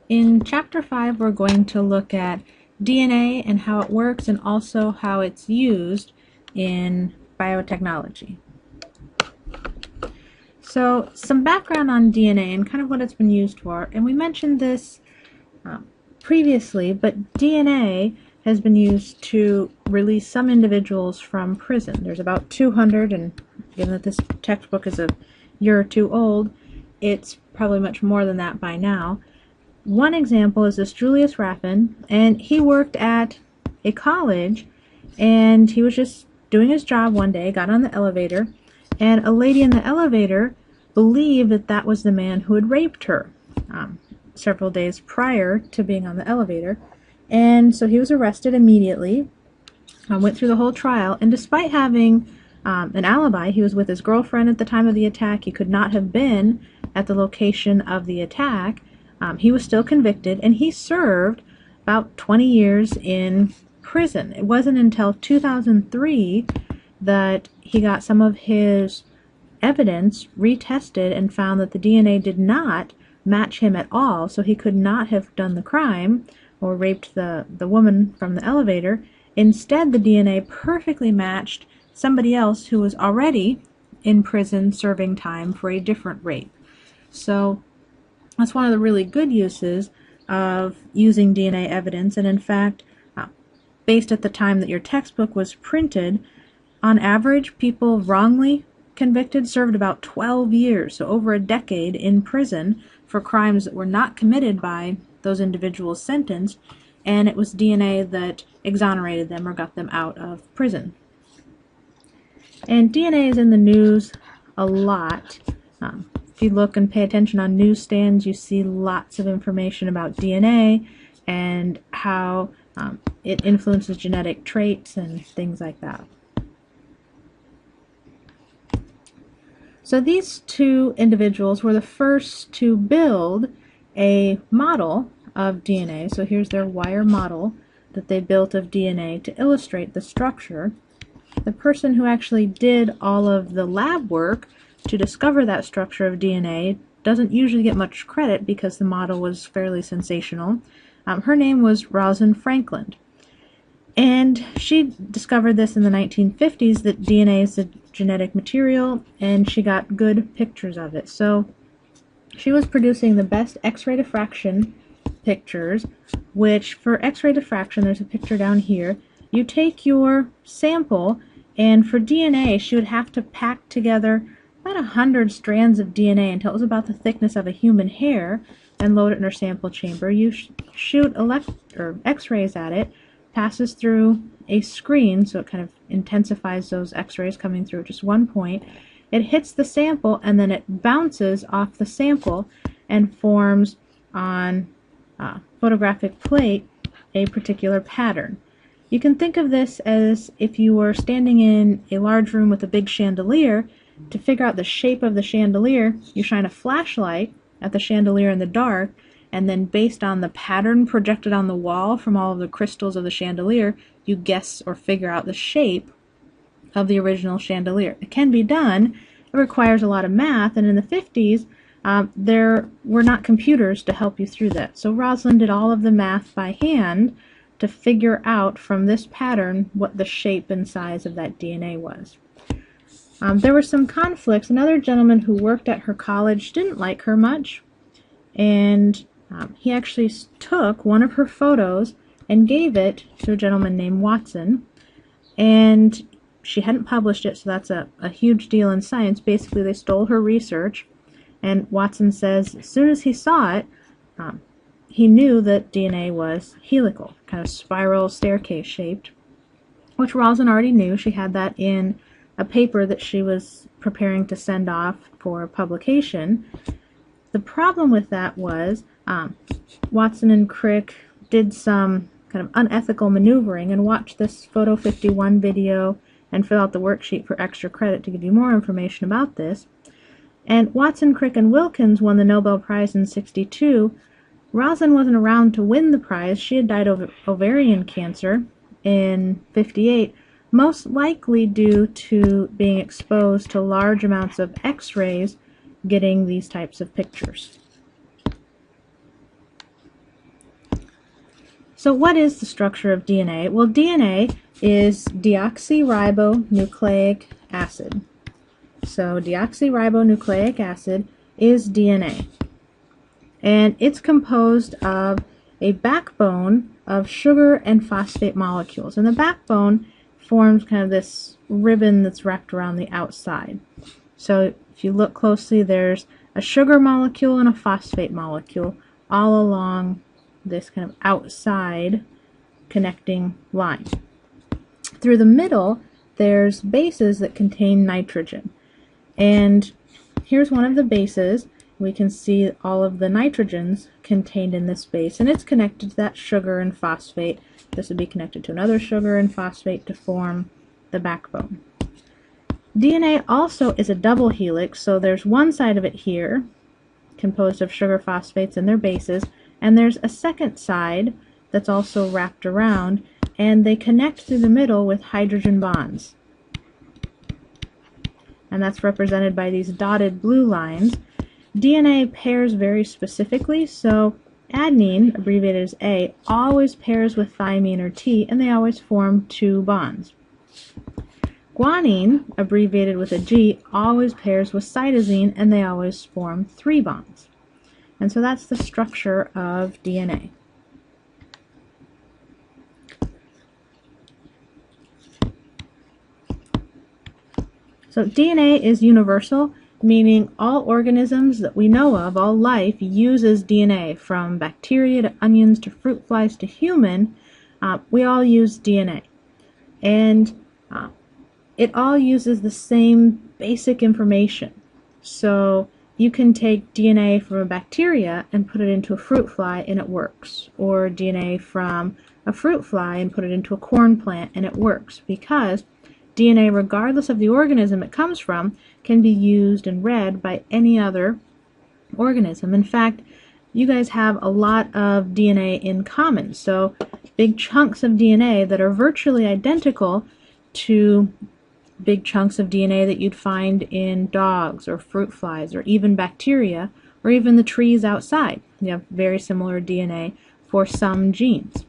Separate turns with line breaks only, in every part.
In Chapter 5, we're going to look at DNA and how it works and also how it's used in biotechnology. So, some background on DNA and kind of what it's been used for. And we mentioned this previously, but DNA has been used to release some individuals from prison. There's about 200, and given that this textbook is a year or two old, it's probably much more than that by now. One example is this Julius Raffin, and he worked at a college, and he was just doing his job one day, got on the elevator, and a lady in the elevator believed that that was the man who had raped her several days prior to being on the elevator. And so he was arrested immediately, went through the whole trial, and despite having an alibi, he was with his girlfriend at the time of the attack, he could not have been at the location of the attack. He was still convicted, and he served about 20 years in prison. It wasn't until 2003 that he got some of his evidence retested and found that the DNA did not match him at all, so he could not have done the crime or raped the woman from the elevator. Instead, the DNA perfectly matched somebody else who was already in prison serving time for a different rape. So that's one of the really good uses of using DNA evidence, and in fact, based at the time that your textbook was printed, on average, people wrongly convicted served about 12 years, so over a decade in prison for crimes that were not committed by those individuals sentenced, and it was DNA that exonerated them or got them out of prison. And DNA is in the news a lot. If you look and pay attention on newsstands, you see lots of information about DNA and how it influences genetic traits and things like that. So these two individuals were the first to build a model of DNA. So here's their wire model that they built of DNA to illustrate the structure. The person who actually did all of the lab work to discover that structure of DNA doesn't usually get much credit because the model was fairly sensational. Her name was Rosalind Franklin. And she discovered this in the 1950s, that DNA is a genetic material, and she got good pictures of it. So she was producing the best X-ray diffraction pictures, which for X-ray diffraction, there's a picture down here, you take your sample, and for DNA, she would have to pack together about 100 strands of DNA until it was about the thickness of a human hair and load it in her sample chamber. You shoot X-rays at it, passes through a screen, so it kind of intensifies those X-rays coming through at just one point. It hits the sample, and then it bounces off the sample and forms on a photographic plate a particular pattern. You can think of this as if you were standing in a large room with a big chandelier. To figure out the shape of the chandelier, you shine a flashlight at the chandelier in the dark, and then based on the pattern projected on the wall from all of the crystals of the chandelier, you guess or figure out the shape of the original chandelier. It can be done. It requires a lot of math, and in the 50s, there were not computers to help you through that. So Rosalind did all of the math by hand to figure out from this pattern what the shape and size of that DNA was. There were some conflicts. Another gentleman who worked at her college didn't like her much, and he actually took one of her photos and gave it to a gentleman named Watson, and she hadn't published it, so that's a huge deal in science. Basically, they stole her research, and Watson says as soon as he saw it, he knew that DNA was helical, kind of spiral staircase shaped, which Rosalind already knew. She had that in a paper that she was preparing to send off for publication. The problem with that was Watson and Crick did some kind of unethical maneuvering and watched this Photo 51 video and fill out the worksheet for extra credit to give you more information about this. And Watson, Crick, and Wilkins won the Nobel Prize in '62. Rosalind wasn't around to win the prize. She had died of ovarian cancer in '58, most likely due to being exposed to large amounts of X-rays getting these types of pictures. So what is the structure of DNA? Well, DNA is deoxyribonucleic acid. So deoxyribonucleic acid is DNA. And it's composed of a backbone of sugar and phosphate molecules. And the backbone forms kind of this ribbon that's wrapped around the outside. So if you look closely, there's a sugar molecule and a phosphate molecule all along this kind of outside connecting line. Through the middle, there's bases that contain nitrogen. And here's one of the bases. We can see all of the nitrogens contained in this base, and it's connected to that sugar and phosphate. This would be connected to another sugar and phosphate to form the backbone. DNA also is a double helix, so there's one side of it here, composed of sugar phosphates and their bases, and there's a second side that's also wrapped around, and they connect through the middle with hydrogen bonds. And that's represented by these dotted blue lines. DNA pairs very specifically, so adenine, abbreviated as A, always pairs with thymine or T, and they always form 2 bonds. Guanine, abbreviated with a G, always pairs with cytosine, and they always form 3 bonds. And so that's the structure of DNA. So DNA is universal, meaning all organisms that we know of, all life, uses DNA. From bacteria to onions to fruit flies to human, we all use DNA. And it all uses the same basic information. So you can take DNA from a bacteria and put it into a fruit fly and it works. Or DNA from a fruit fly and put it into a corn plant and it works, because DNA, regardless of the organism it comes from, can be used and read by any other organism. In fact, you guys have a lot of DNA in common. So big chunks of DNA that are virtually identical to big chunks of DNA that you'd find in dogs or fruit flies or even bacteria or even the trees outside. You have very similar DNA for some genes.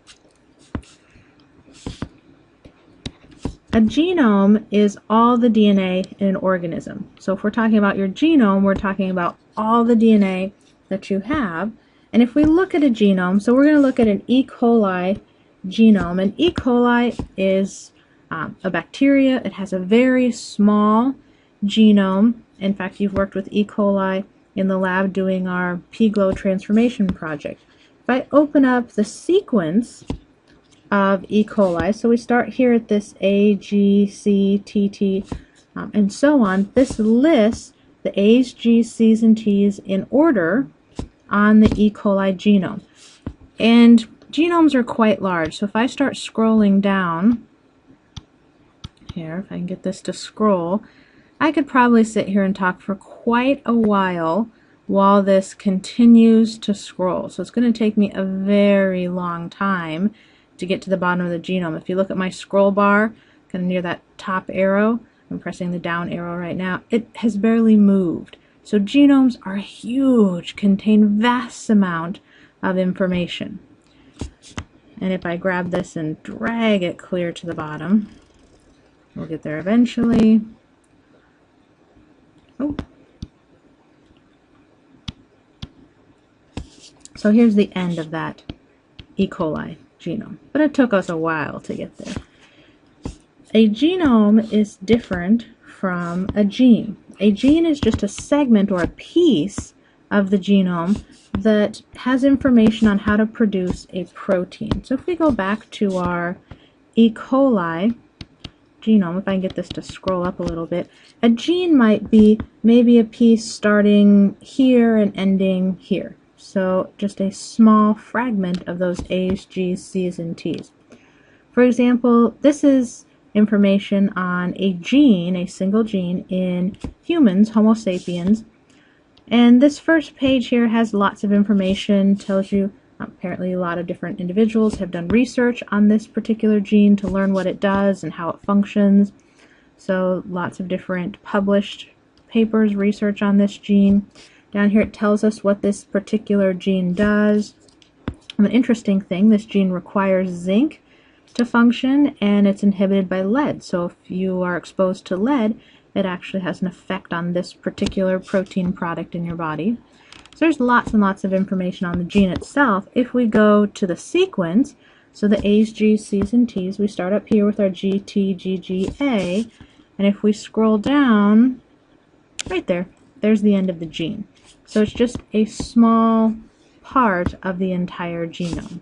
A genome is all the DNA in an organism. So if we're talking about your genome, we're talking about all the DNA that you have. And if we look at a genome, so we're going to look at an E. coli genome. And E. coli is a bacteria. It has a very small genome. In fact, you've worked with E. coli in the lab doing our pGlow transformation project. If I open up the sequence of E. coli, so we start here at this A, G, C, T, T, and so on. This lists the A's, G's, C's, and T's in order on the E. coli genome. And genomes are quite large, so if I start scrolling down here, if I can get this to scroll, I could probably sit here and talk for quite a while this continues to scroll. So it's going to take me a very long time to get to the bottom of the genome. If you look at my scroll bar, kind of near that top arrow, I'm pressing the down arrow right now, it has barely moved. So genomes are huge, contain vast amount of information. And if I grab this and drag it clear to the bottom, we'll get there eventually. Oh. So here's the end of that E. coli genome, but it took us a while to get there. A genome is different from a gene. A gene is just a segment or a piece of the genome that has information on how to produce a protein. So if we go back to our E. coli genome, if I can get this to scroll up a little bit, a gene might be maybe a piece starting here and ending here. So just a small fragment of those A's, G's, C's, and T's. For example, this is information on a gene, a single gene in humans, Homo sapiens. And this first page here has lots of information, tells you apparently a lot of different individuals have done research on this particular gene to learn what it does and how it functions. So lots of different published papers, research on this gene. Down here it tells us what this particular gene does. An interesting thing, this gene requires zinc to function, and it's inhibited by lead. So if you are exposed to lead, it actually has an effect on this particular protein product in your body. So there's lots and lots of information on the gene itself. If we go to the sequence, so the A's, G's, C's, and T's, we start up here with our G, T, G, G, A, and if we scroll down, right there, there's the end of the gene. So it's just a small part of the entire genome.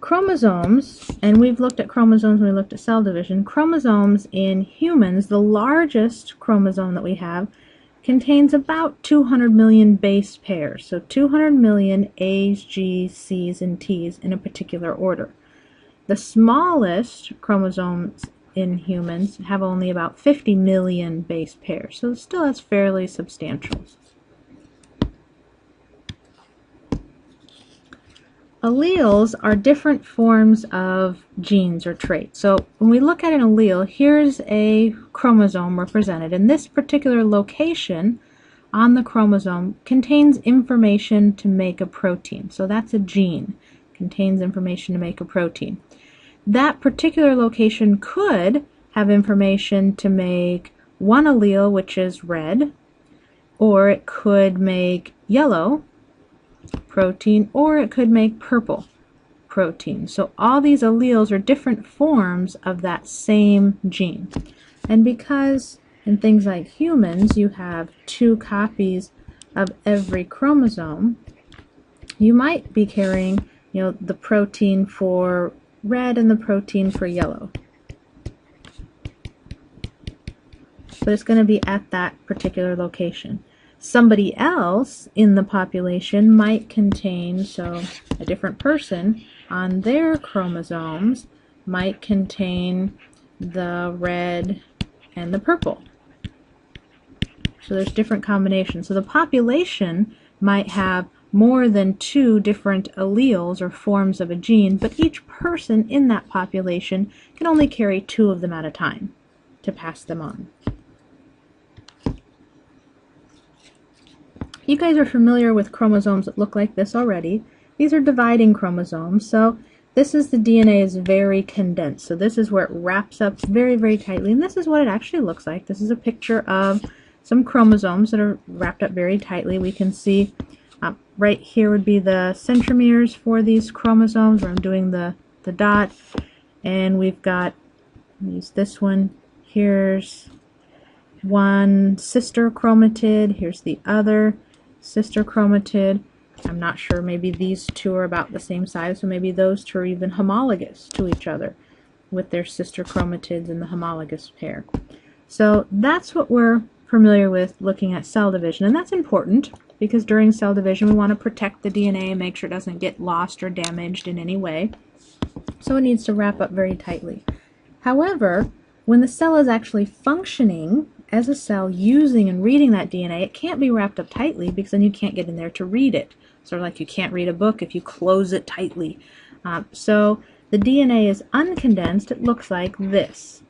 Chromosomes, and we've looked at chromosomes when we looked at cell division. Chromosomes in humans, the largest chromosome that we have, contains about 200 million base pairs. So 200 million A's, G's, C's, and T's in a particular order. The smallest chromosomes in humans have only about 50 million base pairs, so still that's fairly substantial. Alleles are different forms of genes or traits. So when we look at an allele, here's a chromosome represented, and this particular location on the chromosome contains information to make a protein. So that's a gene, contains information to make a protein. That particular location could have information to make one allele, which is red, or it could make yellow protein, or it could make purple protein. So all these alleles are different forms of that same gene. And because in things like humans you have 2 copies of every chromosome, you might be carrying, the protein for red and the protein for yellow. But it's going to be at that particular location. Somebody else in the population might contain, so a different person on their chromosomes might contain the red and the purple. So there's different combinations. So the population might have more than 2 different alleles or forms of a gene, but each person in that population can only carry 2 of them at a time to pass them on. You guys are familiar with chromosomes that look like this already. These are dividing chromosomes, so this is the DNA is very condensed. So this is where it wraps up very, very tightly, and this is what it actually looks like. This is a picture of some chromosomes that are wrapped up very tightly. We can see right here would be the centromeres for these chromosomes, where I'm doing the dot, and we've got, use this one, here's one sister chromatid, here's the other sister chromatid. I'm not sure, maybe these 2 are about the same size, so maybe those 2 are even homologous to each other with their sister chromatids in the homologous pair. So that's what we're familiar with looking at cell division, and that's important because during cell division we want to protect the DNA and make sure it doesn't get lost or damaged in any way. So it needs to wrap up very tightly. However, when the cell is actually functioning as a cell using and reading that DNA, it can't be wrapped up tightly because then you can't get in there to read it. Sort of like you can't read a book if you close it tightly. So the DNA is uncondensed. It looks like this.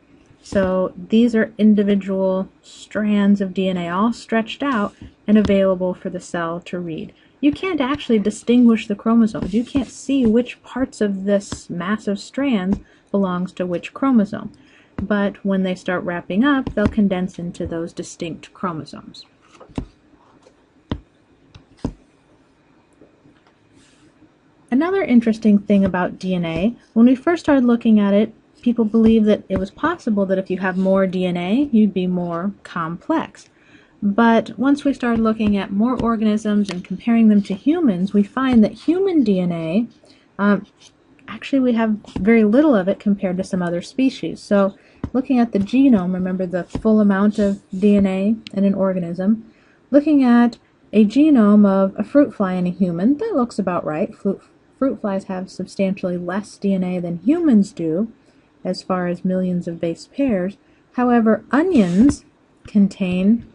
So these are individual strands of DNA all stretched out and available for the cell to read. You can't actually distinguish the chromosomes. You can't see which parts of this mass of strands belongs to which chromosome. But when they start wrapping up, they'll condense into those distinct chromosomes. Another interesting thing about DNA, when we first started looking at it, people believed that it was possible that if you have more DNA, you'd be more complex. But once we started looking at more organisms and comparing them to humans, we find that human DNA, actually we have very little of it compared to some other species. So looking at the genome, remember the full amount of DNA in an organism, looking at a genome of a fruit fly in a human, that looks about right. Fruit flies have substantially less DNA than humans do, as far as millions of base pairs. However, onions contain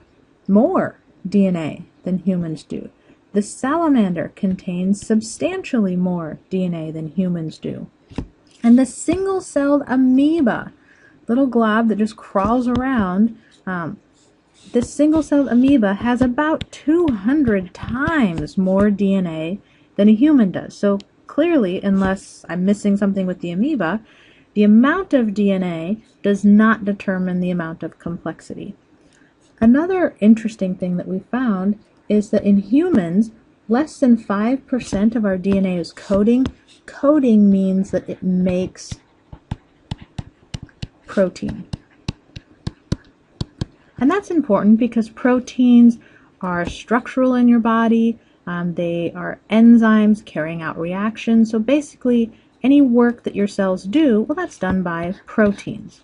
more DNA than humans do. The salamander contains substantially more DNA than humans do. And the single-celled amoeba, little glob that just crawls around, this single-celled amoeba has about 200 times more DNA than a human does. So clearly, unless I'm missing something with the amoeba, the amount of DNA does not determine the amount of complexity. Another interesting thing that we found is that in humans, less than 5% of our DNA is coding. Coding means that it makes protein. And that's important because proteins are structural in your body. They are enzymes carrying out reactions. So basically, any work that your cells do, well, that's done by proteins.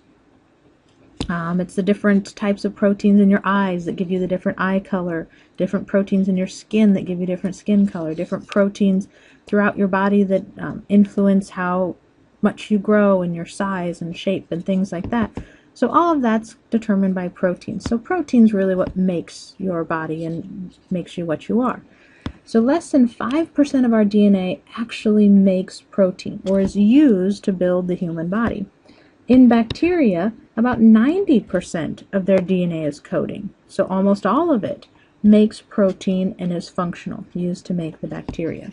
It's the different types of proteins in your eyes that give you the different eye color, different proteins in your skin that give you different skin color, different proteins throughout your body that influence how much you grow and your size and shape and things like that. So all of that's determined by proteins. So protein's really what makes your body and makes you what you are. So less than 5% of our DNA actually makes protein or is used to build the human body. In bacteria, about 90% of their DNA is coding. So almost all of it makes protein and is functional, used to make the bacteria.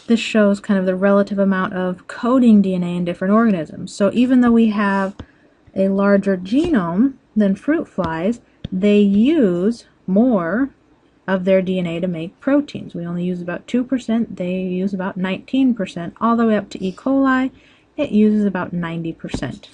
This shows kind of the relative amount of coding DNA in different organisms. So even though we have a larger genome than fruit flies, they use more of their DNA to make proteins. We only use about 2%, they use about 19%, all the way up to E. coli, it uses about 90%.